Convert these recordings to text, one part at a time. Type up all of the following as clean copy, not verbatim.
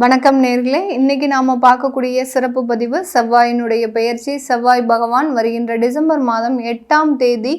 வணக்கம் நேர்களே, இன்னைக்கு நாம பார்க்கக்கூடிய சிறப்பு பதிவு செவ்வாயினுடைய பெயர்ச்சி. செவ்வாய் பகவான் வருகின்ற டிசம்பர் மாதம் 8ஆம் தேதி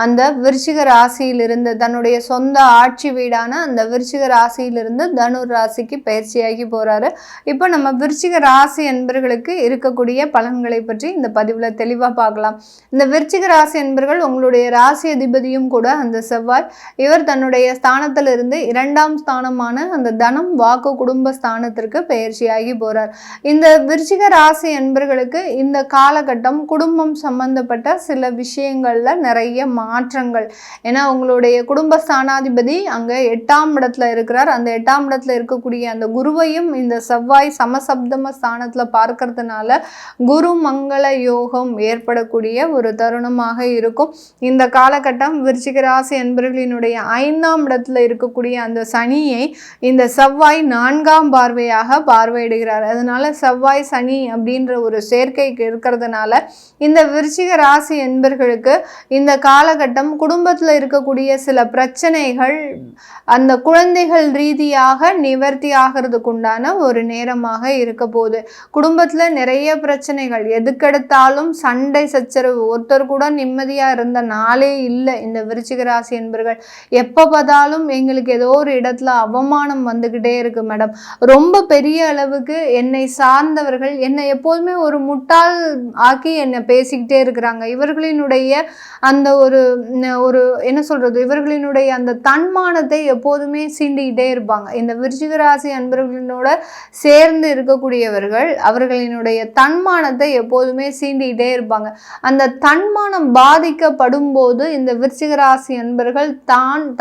அந்த விருச்சிக ராசியிலிருந்து தன்னுடைய சொந்த ஆட்சி வீடான அந்த விருச்சிக ராசியிலிருந்து தனுர் ராசிக்கு பயிற்சியாகி போறாரு. இப்போ நம்ம விருச்சிக ராசி என்பர்களுக்கு இருக்கக்கூடிய பலன்களை பற்றி இந்த பதிவுல தெளிவா பார்க்கலாம். இந்த விருச்சிக ராசி என்பர்கள் உங்களுடைய ராசி அதிபதியும் கூட அந்த செவ்வாய். இவர் தன்னுடைய ஸ்தானத்திலிருந்து 2ஆம் ஸ்தானமான அந்த தனம் வாக்கு குடும்ப ஸ்தானத்திற்கு பெயர்ச்சியாகி போறார். இந்த விருச்சிக ராசி என்பர்களுக்கு இந்த காலகட்டம் குடும்பம் சம்பந்தப்பட்ட சில விஷயங்கள்ல நிறைய மாற்றங்கள். ஏன்னா உங்களுடைய குடும்ப ஸ்தானாதிபதி அங்க 8ஆம் இடத்துல இருக்கிறார். அந்த 8ஆம் இடத்துல இருக்கக்கூடிய அந்த குருவையும் இந்த செவ்வாய் சமசப்தம ஸ்தானத்துல பார்க்கறதுனால குரு மங்கள யோகம் ஏற்படக்கூடிய ஒரு தருணமாக இருக்கும். இந்த காலகட்டம் விருச்சிக ராசி என்பர்களினுடைய 5ஆம் இடத்துல இருக்கக்கூடிய அந்த சனியை இந்த செவ்வாய் 4ஆம் பார்வையாக பார்வையிடுகிறார். அதனால செவ்வாய் சனி அப்படின்ற ஒரு சேர்க்கை இருக்கிறதுனால இந்த விருச்சிக ராசி என்பர்களுக்கு இந்த காலகட்டம் குடும்பத்தில் இருக்கக்கூடிய சில பிரச்சனைகள் அந்த குழந்தைகள் ரீதியாக நிவர்த்தி ஆகிறதுக்கு உண்டான ஒரு நேரமாக இருக்க போகுது. குடும்பத்துல நிறைய பிரச்சனைகள், எதுக்கெடுத்தாலும் சண்டை சச்சரவு, ஒருத்தர் கூட நிம்மதியா இருந்த நாளே இல்லை. இந்த விருச்சிக ராசி என்பர்கள் எப்ப பார்த்தாலும் எங்களுக்கு ஏதோ ஒரு இடத்துல அவமானம் வந்துகிட்டே இருக்கு மேடம், ரொம்ப பெரிய அளவுக்கு என்னை சார்ந்தவர்கள் என்னை எப்போதுமே ஒரு முட்டாள் ஆக்கி என்னை பேசிக்கிட்டே இருக்கிறாங்க. இவர்களினுடைய அந்த ஒரு என்ன சொல்றது, இவர்களினுடைய அந்த தன்மானத்தை எப்போதுமே சீண்டிக்கிட்டே இருப்பாங்க. இந்த விருச்சிக ராசி அன்பர்களோட சேர்ந்து இருக்கக்கூடியவர்கள் அவர்களினுடைய தன்மானத்தை எப்போதுமே சீண்டிக்கிட்டே இருப்பாங்க. அந்த தன்மானம் பாதிக்கப்படும் போது இந்த விருச்சிக ராசி அன்பர்கள்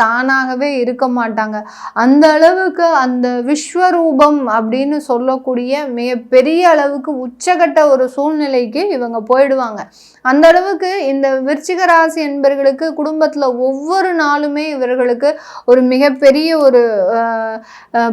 தானாகவே இருக்க மாட்டாங்க. அந்த அளவுக்கு அந்த விஸ்வரூபம் அப்படின்னு சொல்லக்கூடிய பெரிய அளவுக்கு உச்சகட்ட ஒரு சூழ்நிலைக்கு இவங்க போயிடுவாங்க. அந்த அளவுக்கு இந்த விருச்சிக ராசி என்பர்களுக்கு குடும்பத்துல ஒவ்வொரு நாளுமே இவர்களுக்கு ஒரு மிகப்பெரிய ஒரு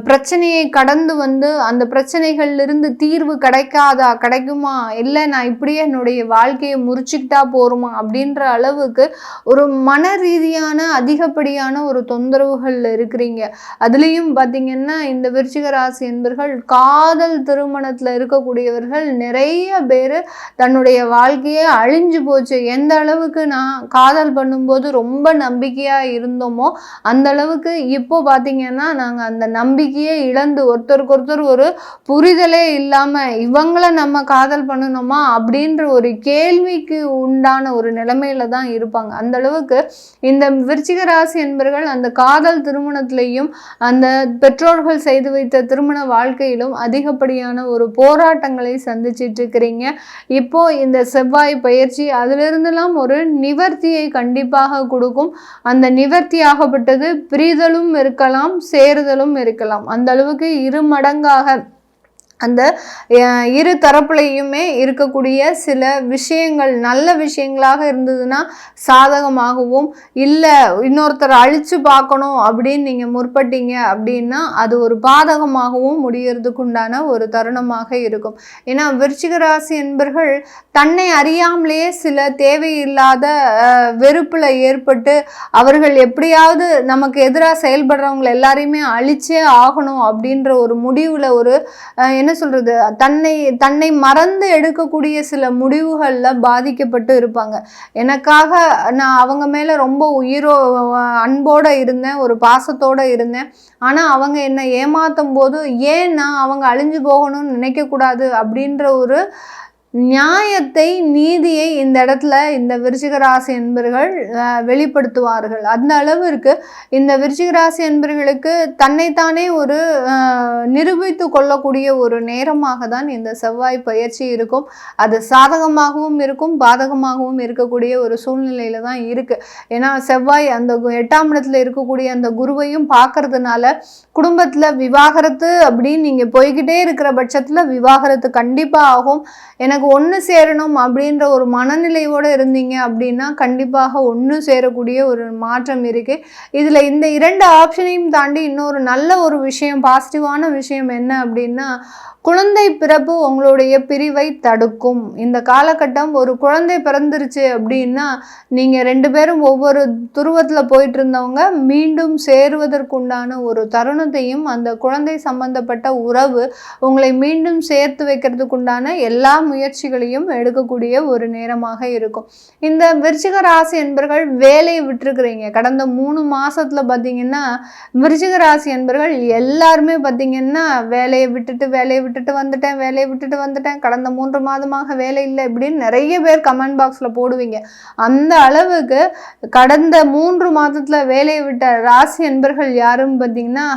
பிரச்சனையை கடந்து வந்து அந்த பிரச்சனைகள்லிருந்து தீர்வு கிடைக்குமா, இல்லை நான் இப்படியே என்னுடைய வாழ்க்கையை முறிச்சுக்கிட்டா போருமா அப்படின்ற அளவுக்கு ஒரு மன ரீதியான அதிகப்படியான ஒரு தொந்தரவுகள் இருக்கிறீங்க. அதுலேயும் பார்த்தீங்கன்னா இந்த விருச்சிக ராசி என்பர்கள் காதல் திருமணத்தில் இருக்கக்கூடியவர்கள் நிறைய பேர் தன்னுடைய வாழ்க்கையே அழிஞ்சு போச்சு. எந்த அளவுக்கு நான் காதல் பண்ணும்போது ரொம்ப நம்பிக்கையாக இருந்தோமோ அந்த அளவுக்கு இப்போ பார்த்தீங்கன்னா நாங்கள் அந்த நம்பிக்கையே இழந்து ஒருத்தருக்கு ஒருத்தர் ஒரு புரிதலே இல்லாமல் இவங்களை நம்ம காதல் பண்ணணுமா அப்படின்ற ஒரு கேள்விக்கு உண்டான ஒரு நிலைமையில தான் இருப்பாங்க. அந்த அளவுக்கு இந்த விருச்சிக ராசி என்பர்கள் அந்த காதல் திருமணத்திலையும் அந்த பெற்றோர்கள் செய்து வைத்த திருமண வாழ்க்கையிலும் அதிகப்படியான ஒரு போராட்டங்களை சந்திச்சிட்டு இருக்கிறீங்க. இப்போ இந்த செவ்வாய் பயிற்சி அதிலிருந்தெல்லாம் ஒரு நிவர்த்தியை கண்டிப்பாக கொடுக்கும். அந்த நிவர்த்தி ஆகப்பட்டது பிரிதலும் இருக்கலாம், சேருதலும் இருக்கலாம். அந்த அளவுக்கு 2 மடங்காக அந்த இரு தரப்புலையுமே இருக்கக்கூடிய சில விஷயங்கள் நல்ல விஷயங்களாக இருந்ததுன்னா சாதகமாகவும், இல்லை இன்னொருத்தரை அழிச்சு பார்க்கணும் அப்படின்னு நீங்கள் முற்பட்டீங்க அப்படின்னா அது ஒரு பாதகமாகவும் முடியறதுக்கு உண்டான ஒரு தருணமாக இருக்கும். ஏன்னா விருச்சிக ராசி என்பர்கள் தன்னை அறியாமலேயே சில தேவையில்லாத வெறுப்பில் ஏற்பட்டு அவர்கள் எப்படியாவது நமக்கு எதிராக செயல்படுறவங்களை எல்லாரையுமே அழிச்சே ஆகணும் அப்படின்ற ஒரு முடிவில் ஒரு என்ன சொல்றது, தன்னை மறந்து எடுக்கக்கூடிய சில முடிவுகள்ல பாதிக்கப்பட்டு இருப்பாங்க. எனக்காக நான் அவங்க மேல ரொம்ப அன்போட இருந்தேன், ஒரு பாசத்தோட இருந்தேன். ஆனா அவங்க என்னை ஏமாத்தும் போது ஏன் நான் அவங்க அழிஞ்சு போகணும்னு நினைக்க கூடாது அப்படின்ற ஒரு நியாயத்தை, நீதியை இந்த இடத்துல இந்த விருச்சிக ராசி என்பர்கள் வெளிப்படுத்துவார்கள். அந்த அளவிற்கு இந்த விருச்சிக ராசி என்பர்களுக்கு தன்னைத்தானே ஒரு நிரூபித்து கொள்ளக்கூடிய ஒரு நேரமாக தான் இந்த செவ்வாய் பயிற்சி இருக்கும். அது சாதகமாகவும் இருக்கும், பாதகமாகவும் இருக்கக்கூடிய ஒரு சூழ்நிலையில தான் இருக்கு. ஏன்னா செவ்வாய் அந்த 8ஆம் இடத்துல இருக்கக்கூடிய அந்த குருவையும் பார்க்கறதுனால குடும்பத்துல விவாகரத்து அப்படின்னு நீங்க போய்கிட்டே இருக்கிற பட்சத்துல விவாகரத்து கண்டிப்பா ஆகும். எனக்கு ஒன்று சேரணும் அப்படின்ற ஒரு மனநிலையோடு இருந்தீங்க அப்படின்னா கண்டிப்பாக ஒன்று சேரக்கூடிய ஒரு மாற்றம் இருக்கு. இதில் இந்த 2 ஆப்ஷனையும் தாண்டி இன்னொரு நல்ல ஒரு விஷயம், பாசிட்டிவான விஷயம் என்ன அப்படின்னா, குழந்தை பிறப்பு உங்களுடைய பிரிவை தடுக்கும். இந்த காலகட்டம் ஒரு குழந்தை பிறந்துருச்சு அப்படின்னா நீங்கள் 2 பேரும் ஒவ்வொரு துருவத்தில் போயிட்டு இருந்தவங்க மீண்டும் சேருவதற்குண்டான ஒரு தருணத்தையும் அந்த குழந்தை சம்பந்தப்பட்ட உறவு உங்களை மீண்டும் சேர்த்து வைக்கிறதுக்குண்டான எல்லா முயற்சிகளையும் எடுக்கக்கூடிய ஒரு நேரமாக இருக்கும். இந்த விருச்சிக ராசி என்பர்கள் வேலையை விட்டுருக்குறீங்க. கடந்த 3 மாசத்துல பார்த்தீங்கன்னா விருச்சிக ராசி என்பர்கள் எல்லாருமே பார்த்தீங்கன்னா வேலையை விட்டுட்டு வந்துட்டேன் கடந்த 3 மாதமாக வேலை இல்லை இப்படின்னு நிறைய பேர் கமெண்ட் பாக்ஸில் போடுவீங்க. அந்த அளவுக்கு கடந்த 3 மாதத்துல வேலையை விட்ட ராசி என்பர்கள் யாரும் பார்த்தீங்கன்னா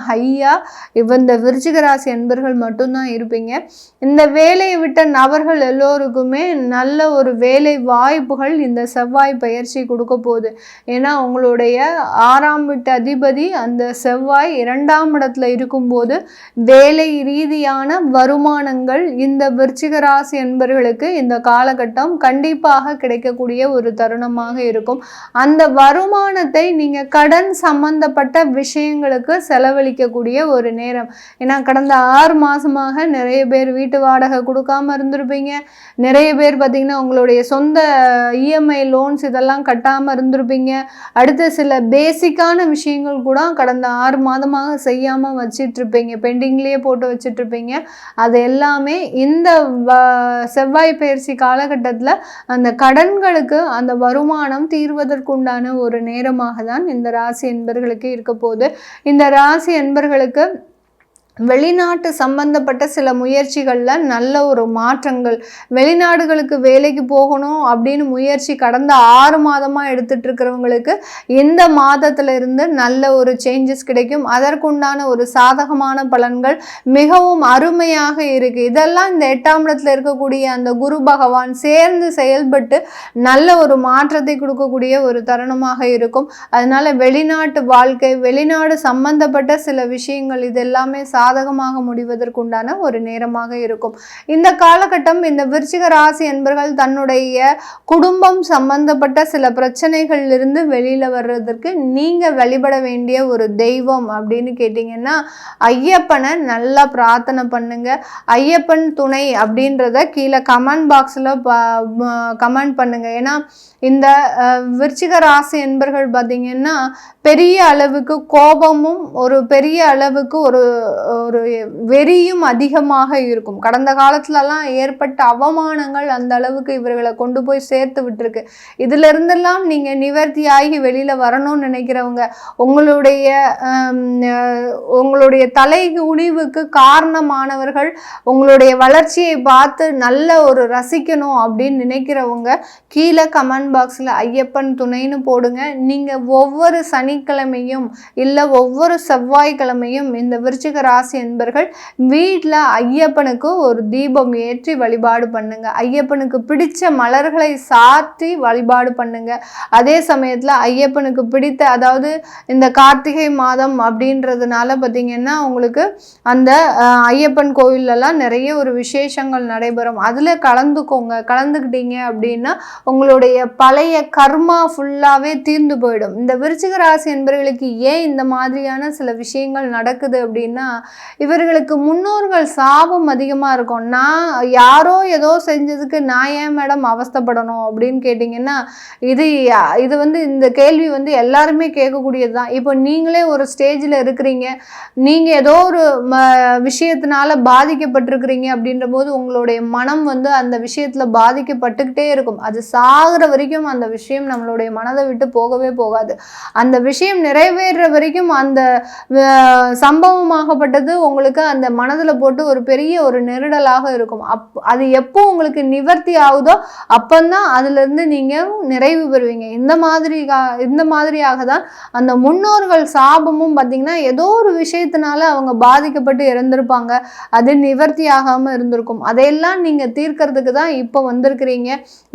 இந்த விருச்சிக ராசி என்பர்கள் மட்டும்தான் இருப்பீங்க. இந்த வேலையை விட்ட நபர்கள் எல்லோருக்குமே நல்ல ஒரு வேலை வாய்ப்புகள் இந்த செவ்வாய் பயிற்சி கொடுக்க போகுது. ஏன்னா உங்களுடைய 6ஆம் வீட்டு அதிபதி அந்த செவ்வாய் 2ஆம் இடத்துல இருக்கும்போது வேலை ரீதியான வருமானங்கள் இந்த விருச்சிக ராசி என்பவர்களுக்கு இந்த காலகட்டம் கண்டிப்பாக கிடைக்கக்கூடிய ஒரு தருணமாக இருக்கும். அந்த வருமானத்தை நீங்க கடன் சம்பந்தப்பட்ட விஷயங்களுக்கு செலவழிக்கக்கூடிய ஒரு நேரம். ஏன்னா கடந்த 6 மாசமாக நிறைய பேர் வீட்டு வாடகை கொடுக்காம இருந்திருப்பீங்க. நிறைய பேர் பார்த்தீங்கன்னா உங்களுடைய சொந்த இஎம்ஐ லோன்ஸ் இதெல்லாம் கட்டாம இருந்திருப்பீங்க. அடுத்த சில பேசிக்கான விஷயங்கள் கூட கடந்த 6 மாதமாக செய்யாம வச்சிட்டு இருப்பீங்க, பெண்டிங்லேயே போட்டு வச்சுட்டு இருப்பீங்க. அது எல்லாமே இந்த செவ்வாய் பயிற்சி காலகட்டத்தில் அந்த கடன்களுக்கு அந்த வருமானம் தீர்வதற்குண்டான ஒரு நேரமாக தான் இந்த ராசி என்பர்களுக்கு இருக்க போகுது. இந்த ராசி என்பர்களுக்கு வெளிநாட்டு சம்பந்தப்பட்ட சில முயற்சிகளில் நல்ல ஒரு மாற்றங்கள், வெளிநாடுகளுக்கு வேலைக்கு போகணும் அப்படின்னு முயற்சி கடந்த 6 மாதமாக எடுத்துட்டு இருக்கிறவங்களுக்கு இந்த மாதத்துல இருந்து நல்ல ஒரு சேஞ்சஸ் கிடைக்கும். அதற்குண்டான ஒரு சாதகமான பலன்கள் மிகவும் அருமையாக இருக்கு. இதெல்லாம் இந்த 8ஆம் இடத்துல இருக்கக்கூடிய அந்த குரு பகவான் சேர்ந்து செயல்பட்டு நல்ல ஒரு மாற்றத்தை கொடுக்கக்கூடிய ஒரு தருணமாக இருக்கும். அதனால வெளிநாட்டு வாழ்க்கை, வெளிநாடு சம்பந்தப்பட்ட சில விஷயங்கள் இது எல்லாமே சாதகமாக முடிவதற்குண்டான ஒரு நேரமாக இருக்கும். இந்த காலகட்டம் இந்த விருச்சிக ராசி என்பர்கள் தன்னுடைய குடும்பம் சம்பந்தப்பட்ட சில பிரச்சனைகளிலிருந்து வெளியில வர்றதற்கு நீங்க வழிபட வேண்டிய ஒரு தெய்வம் அப்படின்னு கேட்டீங்கன்னா ஐயப்பனை நல்லா பிரார்த்தனை பண்ணுங்க. ஐயப்பன் துணை அப்படின்றத கீழே கமெண்ட் பாக்ஸ்ல கமெண்ட் பண்ணுங்க. ஏன்னா இந்த விருச்சிக ராசி என்பர்கள் பார்த்தீங்கன்னா பெரிய அளவுக்கு கோபமும் ஒரு பெரிய அளவுக்கு ஒரு வெறியும் அதிகமாக இருக்கும். கடந்த காலத்துலலாம் ஏற்பட்ட அவமானங்கள் அந்த அளவுக்கு இவர்களை கொண்டு போய் சேர்த்து விட்டுருக்கு. இதுல இருந்தெல்லாம் நீங்க நிவர்த்தியாகி வெளியில வரணும்னு நினைக்கிறவங்க, உங்களுடைய தலை குனிவுக்கு காரணமானவர்கள், உங்களுடைய வளர்ச்சியை பார்த்து நல்ல ஒரு ரசிக்கணும் அப்படின்னு நினைக்கிறவங்க கீழே கமெண்ட் பாக்ஸில் ஐயப்பன் துணைன்னு போடுங்க. நீங்கள் ஒவ்வொரு சனிக்கிழமையும் இல்லை ஒவ்வொரு செவ்வாய்க்கிழமையும் இந்த விருச்சிக ராசி என்பர்கள் வீட்டில் ஐயப்பனுக்கு ஒரு தீபம் ஏற்றி வழிபாடு பண்ணுங்க. ஐயப்பனுக்கு பிடிச்ச மலர்களை சாத்தி வழிபாடு பண்ணுங்க. அதே சமயத்தில் ஐயப்பனுக்கு பிடித்த, அதாவது இந்த கார்த்திகை மாதம் அப்படின்றதுனால பார்த்தீங்கன்னா உங்களுக்கு அந்த ஐயப்பன் கோயிலெல்லாம் நிறைய ஒரு விசேஷங்கள் நடைபெறும். அதில் கலந்துக்கிட்டீங்க அப்படின்னா உங்களுடைய பழைய கர்மா ஃபுல்லாகவே தீர்ந்து போயிடும். இந்த விருச்சிக ராசி என்பவர்களுக்கு ஏன் இந்த மாதிரியான சில விஷயங்கள் நடக்குது அப்படின்னா இவர்களுக்கு முன்னோர்கள் சாபம் அதிகமாக இருக்கும். நான் யாரோ ஏதோ செஞ்சதுக்கு நான் ஏன் மேடம் அவஸ்தைப்படணும் அப்படின்னு கேட்டிங்கன்னா இது வந்து இந்த கேள்வி வந்து எல்லாருமே கேட்கக்கூடியது தான். இப்போ நீங்களே ஒரு ஸ்டேஜில் இருக்கிறீங்க, நீங்கள் ஏதோ ஒரு விஷயத்தினால பாதிக்கப்பட்டிருக்கிறீங்க அப்படின்ற போது உங்களுடைய மனம் வந்து அந்த விஷயத்தில் பாதிக்கப்பட்டுக்கிட்டே இருக்கும். அது சாகிற வரைக்கும் அந்த விஷயம் நம்மளுடைய மனதை விட்டு போகவே போகாது. அந்த விஷயம் நிறைவேற வரைக்கும் அந்த சம்பவமாகப்பட்டது உங்களுக்கு அந்த மனதில் போட்டு ஒரு பெரிய ஒரு நெருடலாக இருக்கும். அது எப்போ உங்களுக்கு நிவர்த்தி ஆகுதோ அப்பந்தான் அதுலேருந்து நீங்கள் நிறைவு பெறுவீங்க. இந்த மாதிரியாக தான் அந்த முன்னோர்கள் சாபமும் பார்த்தீங்கன்னா ஏதோ ஒரு விஷயத்தினால அவங்க பாதிக்கப்பட்டு இறந்திருப்பாங்க, அது நிவர்த்தி ஆகாமல் இருந்திருக்கும். அதையெல்லாம் நீங்கள் தீர்க்கறதுக்கு தான் இப்போ வந்திருக்கிறீங்க.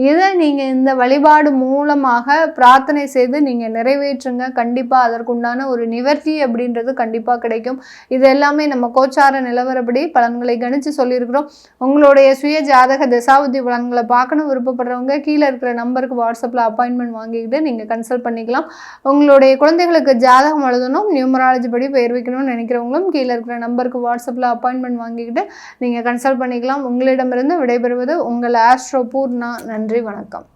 இதை நீங்கள் இந்த வழிபாடு மூலமாக பிரார்த்தனை செய்து நீங்கள் நிறைவேற்றுங்க. கண்டிப்பாக அதற்குண்டான ஒரு நிவர்த்தி அப்படின்றது கண்டிப்பாக கிடைக்கும். இது எல்லாமே எல்லாமே நம்ம கோச்சார நிலவரப்படி பலன்களை கணிச்சு சொல்லியிருக்கிறோம். உங்களுடைய சுய ஜாதக தசாபுத்தி பலன்களை பார்க்கணும் விருப்பப்படுறவங்க கீழே இருக்கிற நம்பருக்கு வாட்ஸ்அப்பில் அப்பாயின்மெண்ட் வாங்கிக்கிட்டு நீங்கள் கன்சல்ட் பண்ணிக்கலாம். உங்களுடைய குழந்தைகளுக்கு ஜாதகம் எழுதணும், நியூமராலஜி படி பெயர் வைக்கணும்னு நினைக்கிறவங்களும் கீழே இருக்கிற நம்பருக்கு வாட்ஸ்அப்பில் அப்பாயின்மெண்ட் வாங்கிக்கிட்டு நீங்கள் கன்சல்ட் பண்ணிக்கலாம். உங்களிடமிருந்து விடைபெறுவது உங்கள் ஆஸ்ட்ரோ பூர்ணா. நன்றி, வணக்கம்.